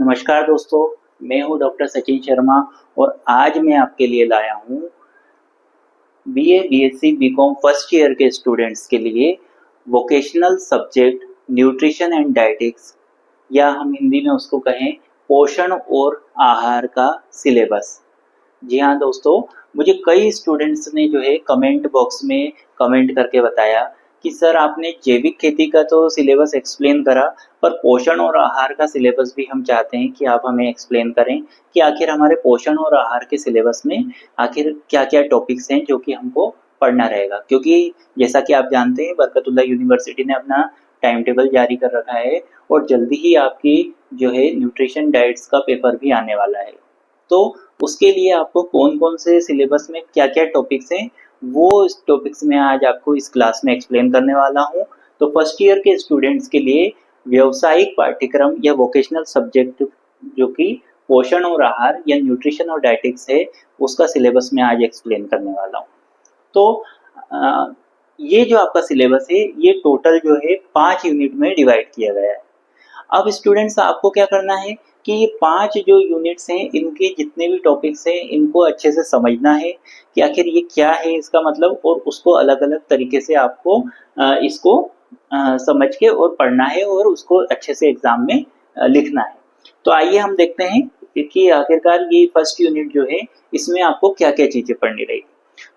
नमस्कार दोस्तों, मैं हूं डॉक्टर सचिन शर्मा और आज मैं आपके लिए लाया हूं BA, BSc, BCom first year के स्टूडेंट्स के लिए vocational subject nutrition and dietetics या हम हिंदी में उसको कहें पोषण और आहार का सिलेबस। जी हाँ दोस्तों, मुझे कई स्टूडेंट्स ने जो है कमेंट बॉक्स में कमेंट करके बताया कि सर आपने जैविक खेती का तो सिलेबस एक्सप्लेन करा, पर पोषण और आहार का सिलेबस भी हम चाहते हैं कि आप हमें एक्सप्लेन करें कि आखिर हमारे पोषण और आहार के सिलेबस में आखिर क्या-क्या टॉपिक्स हैं जो कि हमको पढ़ना रहेगा। क्योंकि जैसा कि आप जानते हैं बरकतुल्लाह यूनिवर्सिटी ने अपना टाइम टेबल जारी कर रखा है और जल्दी ही आपकी जो है न्यूट्रिशन डाइट्स का पेपर भी आने वाला है। तो उसके लिए आपको कौन-कौन से सिलेबस में क्या-क्या टॉपिक्स हैं, वो इस टॉपिक्स में आज आपको इस क्लास में एक्सप्लेन करने वाला हूँ। तो फर्स्ट ईयर के स्टूडेंट्स के लिए व्यावसायिक पाठ्यक्रम या वोकेशनल सब्जेक्ट जो कि पोषण और आहार या न्यूट्रिशन और डाइटिक्स है, उसका सिलेबस मैं आज एक्सप्लेन करने वाला हूँ। तो अ, ये जो आपका सिलेबस है, ये टोटल जो है 5 यूनिट में डिवाइड किया गया है। अब स्टूडेंट्स आपको क्या करना है कि ये 5 जो यूनिट्स हैं, इनके जितने भी टॉपिक्स हैं, इनको अच्छे से समझना है कि आखिर ये क्या है इसका मतलब, और उसको अलग-अलग तरीके से आपको इसको समझ के और पढ़ना है और उसको अच्छे से एग्ज़ाम में लिखना है। तो आइए हम देखते हैं कि आखिरकार ये फर्स्ट यूनिट जो है, इसमें आपको क्या-क्या चीज़ें पढ़नी रहेगी।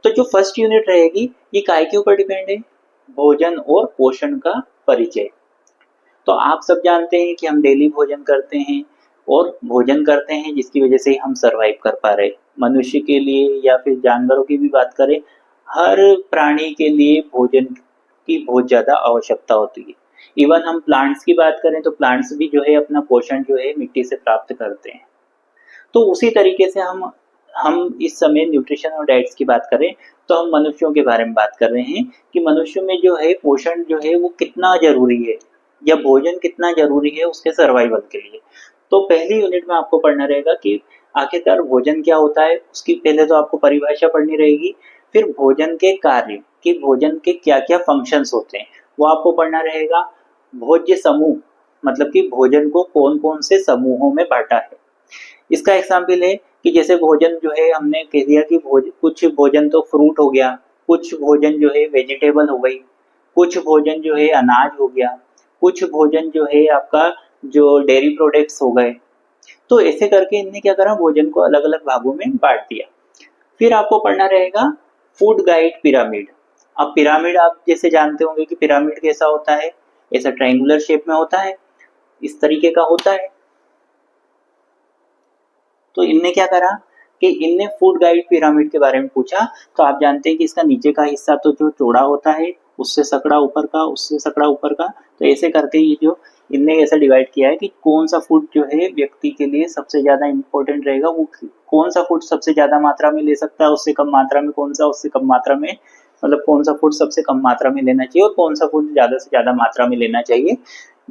तो जो फर्स्ट यूनिट रहेगी, ये काय के ऊपर डिपेंड है? भोजन और पोषण का परिचय। तो आप सब जानते हैं कि हम डेली भोजन करते हैं और भोजन करते हैं जिसकी वजह से हम सरवाइव कर पा रहे हैं। मनुष्य के लिए या फिर जानवरों की भी बात करें, हर प्राणी के लिए भोजन की बहुत ज़्यादा आवश्यकता होती है। इवन हम प्लांट्स की बात करें तो प्लांट्स भी जो है अपना पोषण जो है मिट्टी से प्राप्त करते हैं। तो उसी तरीके से हम इस समय न्यूट्रिशन और डाइट्स की बात करें तो हम मनुष्यों के बारे में बात कर रहे हैं कि मनुष्य में जो है पोषण जो है वो कितना ज़रूरी है या भोजन कितना ज़रूरी है उसके सर्वाइवल के लिए। तो पहली यूनिट में आपको पढ़ना रहेगा कि आखिरकार भोजन क्या होता है, उसकी पहले तो आपको परिभाषा पढ़नी रहेगी। फिर भोजन के कार्य कि भोजन के क्या-क्या फंक्शंस होते हैं, वो आपको पढ़ना रहेगा। भोज्य समूह मतलब कि भोजन को कौन-कौन से समूहों में बाँटा है। इसका एग्जाम्पल है कि जैसे भोजन जो है हमने कह दिया कि कुछ भोजन तो फ्रूट हो गया, कुछ भोजन जो है वेजिटेबल हो गई, कुछ भोजन जो है अनाज हो गया, कुछ भोजन जो है आपका जो डेयरी प्रोडक्ट्स हो गए। तो ऐसे करके इनने क्या करा, भोजन को अलग-अलग भागों में बाँट दिया। फिर आपको पढ़ना रहेगा फूड गाइड पिरामिड। अब पिरामिड आप जैसे जानते होंगे कि पिरामिड कैसा होता है, ऐसा ट्रायंगुलर शेप में होता है, इस तरीके का होता है। तो इनने क्या करा कि इनने फूड गाइड पिरामिड के बारे में पूछा। तो आप जानते हैं कि इसका नीचे का हिस्सा तो जो चौड़ा होता है, उससे सकड़ा ऊपर का, उससे सकड़ा ऊपर का। तो ऐसे करके ये जो इनने ऐसा डिवाइड किया है कि कौन सा फूड जो है व्यक्ति के लिए सबसे ज़्यादा इम्पोर्टेंट रहेगा, वो कौन सा फूड सबसे ज़्यादा मात्रा में ले सकता है, उससे कम मात्रा में कौन सा, उससे कम मात्रा में मतलब कौन सा फूड सबसे कम मात्रा में लेना चाहिए और कौन सा फूड ज़्यादा से ज़्यादा मात्रा में लेना चाहिए।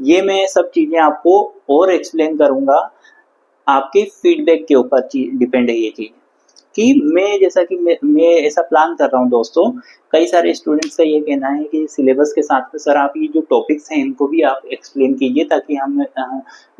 ये मैं सब चीज़ें आपको और एक्सप्लेन करूँगा। आपके फीडबैक के ऊपर डिपेंड है ये चीज़ कि मैं जैसा कि मैं ऐसा प्लान कर रहा हूँ दोस्तों। कई सारे स्टूडेंट्स का ये कहना है कि सिलेबस के साथ में सर आप ये जो टॉपिक्स हैं इनको भी आप एक्सप्लेन कीजिए ताकि हम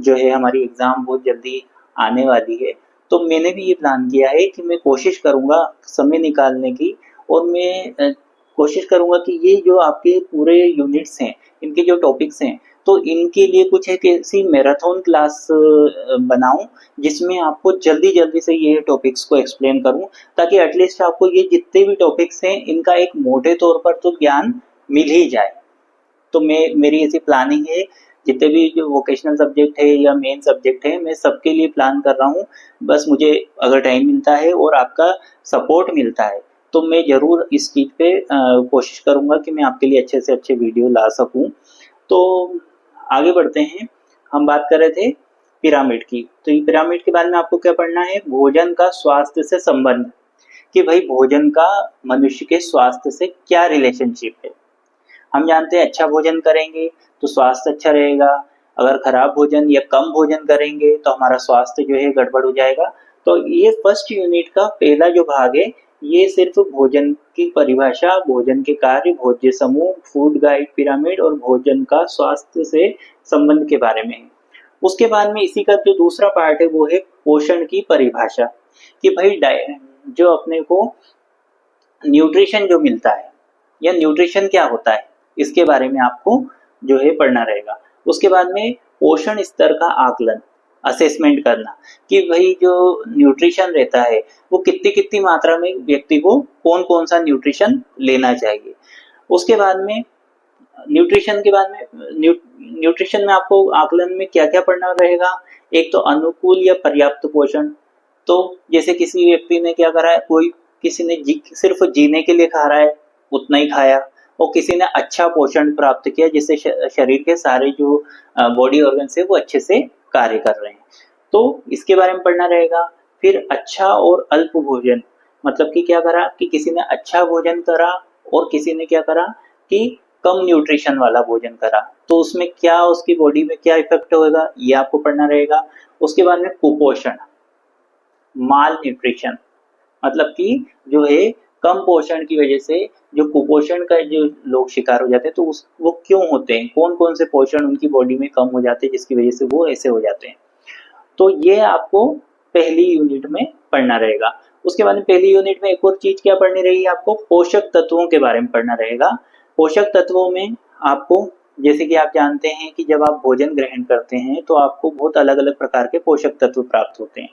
जो है हमारी एग्ज़ाम बहुत जल्दी आने वाली है। तो मैंने भी ये प्लान किया है कि मैं कोशिश करूँगा समय निकालने की, और मैं कोशिश करूँगा कि ये जो आपके पूरे यूनिट्स हैं, इनके जो टॉपिक्स हैं, तो इनके लिए कुछ एक ऐसी मैराथन क्लास बनाऊँ जिसमें आपको जल्दी-जल्दी से ये टॉपिक्स को एक्सप्लेन करूँ, ताकि एटलीस्ट आपको ये जितने भी टॉपिक्स हैं इनका एक मोटे तौर पर तो ज्ञान मिल ही जाए। तो मेरी ऐसी प्लानिंग है, जितने भी जो वोकेशनल सब्जेक्ट है या मेन सब्जेक्ट है, मैं सबके लिए प्लान कर रहा हूँ। बस मुझे अगर टाइम मिलता है और आपका सपोर्ट मिलता है, तो मैं ज़रूर इस चीज़ पे कोशिश करूँगा कि मैं आपके लिए अच्छे से अच्छे वीडियो ला सकूँ। तो आगे बढ़ते हैं। हम बात कर रहे थे पिरामिड की। तो ये पिरामिड के बारे में आपको क्या पढ़ना है? भोजन का स्वास्थ्य से संबंध, कि भाई भोजन का मनुष्य के स्वास्थ्य से क्या रिलेशनशिप है। हम जानते हैं अच्छा भोजन करेंगे तो स्वास्थ्य अच्छा रहेगा, अगर खराब भोजन या कम भोजन करेंगे तो हमारा स्वास्थ्य जो है गड़बड़ हो जाएगा। तो ये फर्स्ट यूनिट का पहला जो भाग है, ये सिर्फ भोजन की परिभाषा, भोजन के कार्य, भोज्य समूह, फूड गाइड पिरामिड और भोजन का स्वास्थ्य से संबंध के बारे में है। उसके बाद में इसी का जो दूसरा पार्ट है वो है पोषण की परिभाषा, कि भाई जो अपने को न्यूट्रिशन जो मिलता है या न्यूट्रिशन क्या होता है, इसके बारे में आपको जो है पढ़ना रहेगा। उसके बाद में पोषण स्तर का आकलन, असेसमेंट करना, कि भाई जो न्यूट्रिशन रहता है वो कितनी कितनी मात्रा में व्यक्ति को कौन कौन सा न्यूट्रिशन लेना चाहिए। उसके बाद में न्यूट्रिशन के बाद में न्यूट्रिशन में आपको आकलन में क्या क्या पढ़ना रहेगा। एक तो अनुकूल या पर्याप्त पोषण, तो जैसे किसी व्यक्ति ने क्या करा है, कोई किसी ने सिर्फ जीने के लिए खा रहा है उतना ही खाया, और किसी ने अच्छा पोषण प्राप्त किया जिससे शरीर के सारे जो बॉडी ऑर्गन्स है वो अच्छे से कार्य कर रहे हैं, तो इसके बारे में पढ़ना रहेगा। फिर अच्छा और अल्प भोजन, मतलब कि क्या करा कि किसी ने अच्छा भोजन करा और किसी ने क्या करा कि कम न्यूट्रिशन वाला भोजन करा, तो उसमें क्या उसकी बॉडी में क्या इफेक्ट होगा ये आपको पढ़ना रहेगा। उसके बाद में कुपोषण, माल न्यूट्रिशन, मतलब कि जो है कम पोषण की वजह से जो कुपोषण का जो लोग शिकार हो जाते हैं, तो वो क्यों होते हैं, कौन कौन से पोषण उनकी बॉडी में कम हो जाते हैं जिसकी वजह से वो ऐसे हो जाते हैं, तो ये आपको पहली यूनिट में पढ़ना रहेगा। उसके बाद में पहली यूनिट में एक और चीज क्या पढ़नी रहेगी, आपको पोषक तत्वों के बारे में पढ़ना रहेगा। पोषक तत्वों में आपको, जैसे कि आप जानते हैं कि जब आप भोजन ग्रहण करते हैं तो आपको बहुत अलग अलग प्रकार के पोषक तत्व प्राप्त होते हैं।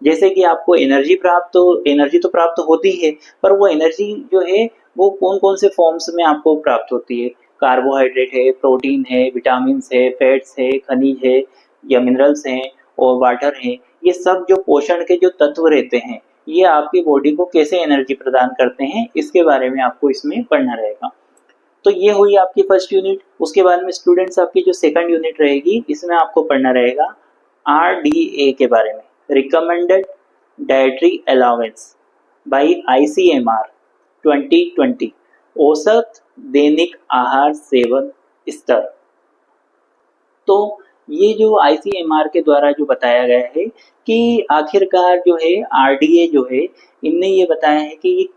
जैसे कि आपको एनर्जी तो प्राप्त होती है, पर वो एनर्जी जो है वो कौन कौन से फॉर्म्स में आपको प्राप्त होती है। कार्बोहाइड्रेट है, प्रोटीन है, विटामिन है, फैट्स है, खनिज है या मिनरल्स हैं और वाटर है। ये सब जो पोषण के जो तत्व रहते हैं ये आपकी बॉडी को कैसे एनर्जी प्रदान करते हैं, इसके बारे में आपको इसमें पढ़ना रहेगा। तो ये हुई आपकी फर्स्ट यूनिट। उसके बाद में स्टूडेंट्स आपकी जो सेकंड यूनिट रहेगी इसमें आपको पढ़ना रहेगा RDA के बारे में, recommended dietary allowance by ICMR 2020, औसत दैनिक आहार सेवन स्तर। तो ये जो ICMR के द्वारा जो बताया गया है कि आखिरकार जो है RDA जो है, इनने ये बताया है कि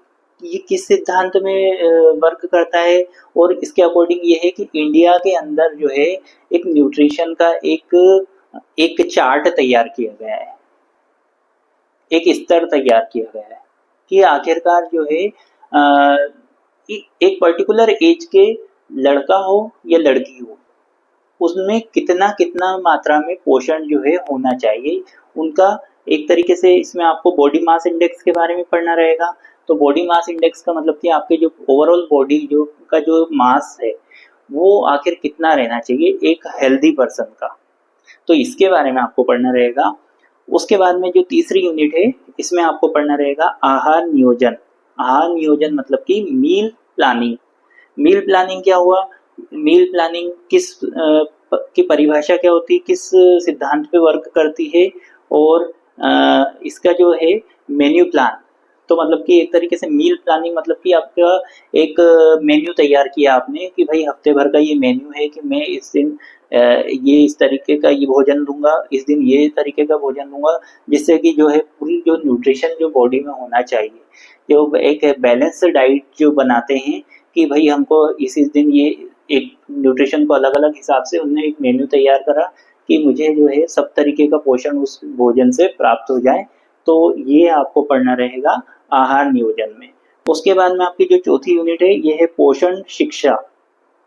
ये किस सिद्धांत में वर्क करता है, और इसके अकॉर्डिंग ये है कि इंडिया के अंदर जो है एक न्यूट्रिशन का एक चार्ट तैयार किया गया है, एक स्तर तैयार किया गया है कि आखिरकार जो है एक पर्टिकुलर एज के लड़का हो या लड़की हो उसमें कितना कितना मात्रा में पोषण जो है होना चाहिए उनका। एक तरीके से इसमें आपको बॉडी मास इंडेक्स के बारे में पढ़ना रहेगा। तो बॉडी मास इंडेक्स का मतलब कि आपके जो ओवरऑल बॉडी जो मास है वो आखिर कितना रहना चाहिए एक हेल्दी पर्सन का, तो इसके बारे में आपको पढ़ना रहेगा। उसके बाद में जो तीसरी यूनिट है इसमें आपको पढ़ना रहेगा आहार नियोजन। आहार नियोजन मतलब कि मील प्लानिंग। मील प्लानिंग क्या हुआ, मील प्लानिंग की परिभाषा क्या होती है, किस सिद्धांत पे वर्क करती है, और इसका जो है मेन्यू प्लान। तो मतलब कि एक तरीके से मील प्लानिंग मतलब कि आपका एक मेन्यू तैयार किया आपने कि भाई हफ्ते भर का ये मेन्यू है कि मैं इस दिन ये इस तरीके का ये भोजन लूँगा, इस दिन ये तरीके का भोजन लूँगा, जिससे कि जो है पूरी जो न्यूट्रिशन जो बॉडी में होना चाहिए, जो एक बैलेंस डाइट जो बनाते हैं कि भाई हमको इस दिन ये एक न्यूट्रिशन को अलग अलग हिसाब से उन्होंने एक मेन्यू तैयार करा कि मुझे जो है सब तरीके का पोषण उस भोजन से प्राप्त हो जाए। तो ये आपको पढ़ना रहेगा आहार नियोजन में। उसके बाद में आपकी जो चौथी यूनिट है ये है पोषण शिक्षा।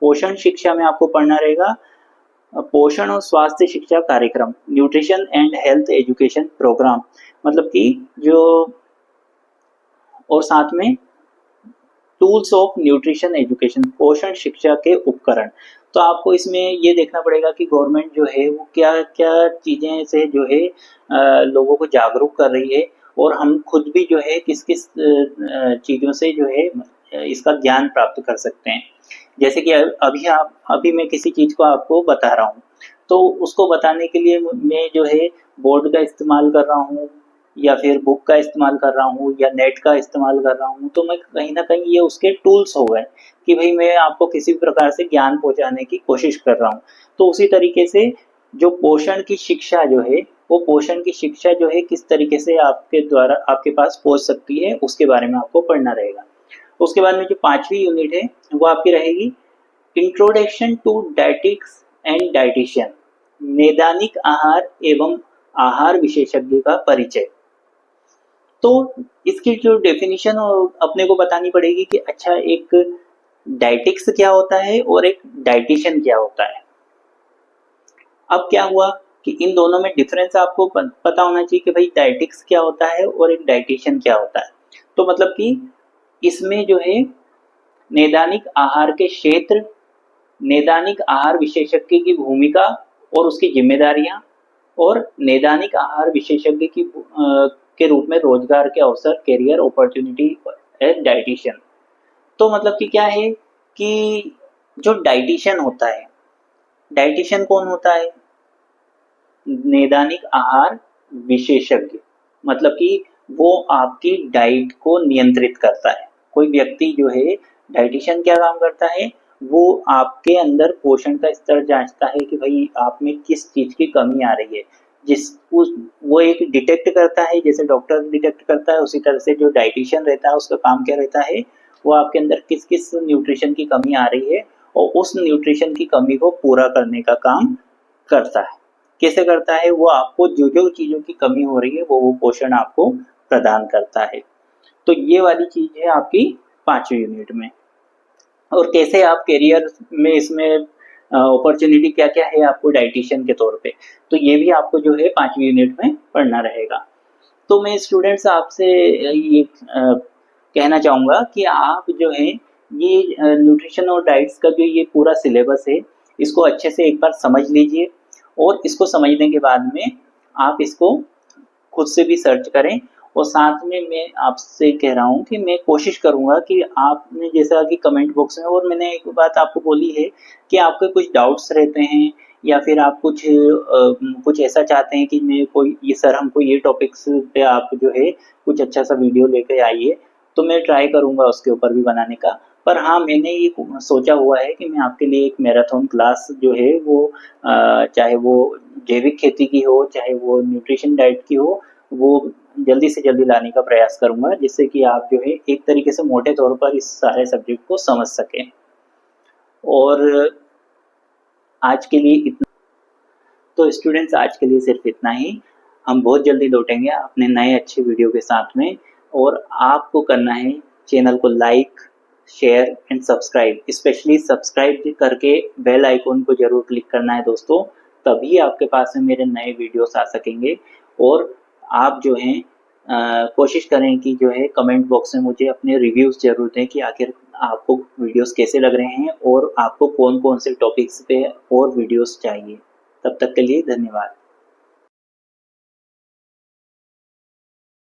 पोषण शिक्षा में आपको पढ़ना रहेगा पोषण और स्वास्थ्य शिक्षा कार्यक्रम, nutrition and health education programme, मतलब कि जो, और साथ में टूल्स ऑफ न्यूट्रिशन एजुकेशन, पोषण शिक्षा के उपकरण। तो आपको इसमें ये देखना पड़ेगा कि गवर्नमेंट जो है वो क्या क्या चीज़ें से जो है लोगों को जागरूक कर रही है, और हम खुद भी जो है किस किस चीज़ों से जो है इसका ज्ञान प्राप्त कर सकते हैं। जैसे कि अभी मैं किसी चीज़ को आपको बता रहा हूँ, तो उसको बताने के लिए मैं जो है बोर्ड का इस्तेमाल कर रहा हूँ या फिर बुक का इस्तेमाल कर रहा हूँ या नेट का इस्तेमाल कर रहा हूँ, तो मैं कहीं ना कहीं ये उसके टूल्स हो गए कि भाई मैं आपको किसी भी प्रकार से ज्ञान पहुँचाने की कोशिश कर रहा हूँ। तो उसी तरीके से जो पोषण की शिक्षा जो है, वो पोषण की शिक्षा जो है किस तरीके से आपके द्वारा आपके पास पहुँच सकती है उसके बारे में आपको पढ़ना रहेगा। उसके बाद में जो पांचवी यूनिट है वो आपकी रहेगी introduction to dietetics and dietitian. नैदानिक आहार एवं आहार विशेषज्ञ का परिचय। तो इसकी जो डेफिनेशन अपने को बतानी पड़ेगी कि अच्छा एक डाइटिक्स क्या होता है और एक डाइटिशियन क्या होता है। अब क्या हुआ कि इन दोनों में डिफरेंस आपको पता होना चाहिए कि भाई डाइटिक्स क्या होता है और एक डाइटिशियन क्या होता है। तो मतलब कि इसमें जो है नैदानिक आहार के क्षेत्र, नैदानिक आहार विशेषज्ञ की भूमिका और उसकी जिम्मेदारियां, और नैदानिक आहार विशेषज्ञ की के रूप में रोजगार के अवसर, कैरियर अपॉर्चुनिटी एज डाइटिशियन। तो मतलब कि क्या है कि जो डाइटिशियन होता है, डाइटिशियन कौन होता है? नैदानिक आहार विशेषज्ञ, मतलब कि वो आपकी डाइट को नियंत्रित करता है। कोई व्यक्ति जो है, डाइटिशियन क्या काम करता है, वो आपके अंदर पोषण का स्तर जांचता है कि भाई आप में किस चीज की कमी आ रही है। वो एक डिटेक्ट करता है, जैसे डॉक्टर डिटेक्ट करता है उसी तरह से जो डाइटिशियन रहता है उसका काम क्या रहता है, वो आपके अंदर किस किस न्यूट्रिशन की कमी आ रही है और उस न्यूट्रिशन की कमी को पूरा करने का काम करता है। कैसे करता है? वो आपको जो जो चीजों की कमी हो रही है वो पोषण आपको प्रदान करता है। तो ये वाली चीज है आपकी 5वीं यूनिट में। और कैसे आप करियर में इसमें अपॉर्चुनिटी क्या क्या है आपको डाइटिशियन के तौर पे, तो ये भी आपको जो है 5वीं यूनिट में पढ़ना रहेगा। तो मैं स्टूडेंट्स आपसे ये कहना चाहूँगा कि आप जो है ये न्यूट्रिशन और डाइट्स का जो ये पूरा सिलेबस है, इसको अच्छे से एक बार समझ लीजिए और इसको समझने के बाद में आप इसको खुद से भी सर्च करें। और साथ में मैं आपसे कह रहा हूँ कि मैं कोशिश करूँगा कि आपने जैसा कि कमेंट बॉक्स में, और मैंने एक बात आपको बोली है कि आपके कुछ डाउट्स रहते हैं या फिर आप कुछ ऐसा चाहते हैं कि मैं कोई ये सर हमको ये टॉपिक्स पे आप जो है कुछ अच्छा सा वीडियो लेके आइए, तो मैं ट्राई करूँगा उसके ऊपर भी बनाने का। पर हाँ, मैंने ये सोचा हुआ है कि मैं आपके लिए एक मैराथन क्लास जो है वो चाहे वो जैविक खेती की हो चाहे वो न्यूट्रिशन डाइट की हो, वो जल्दी से जल्दी लाने का प्रयास करूंगा, जिससे कि आप जो है एक तरीके से मोटे तौर पर इस सारे सब्जेक्ट को समझ सकें। और आज के लिए इतना, तो स्टूडेंट्स आज के लिए सिर्फ इतना ही। हम बहुत जल्दी लौटेंगे अपने नए अच्छे वीडियो के साथ में, और आपको करना है चैनल को like, share and subscribe, specially subscribe करके बेल आइकॉन को जरूर क्लिक करना है दोस्तों, तभी आपके पास में मेरे नए वीडियोस आ सकेंगे। और आप जो हैं कोशिश करें कि जो है कमेंट बॉक्स में मुझे अपने रिव्यूज़ जरूर दें कि आखिर आपको वीडियोस कैसे लग रहे हैं और आपको कौन कौन से टॉपिक्स पे और वीडियोस चाहिए। तब तक के लिए धन्यवाद।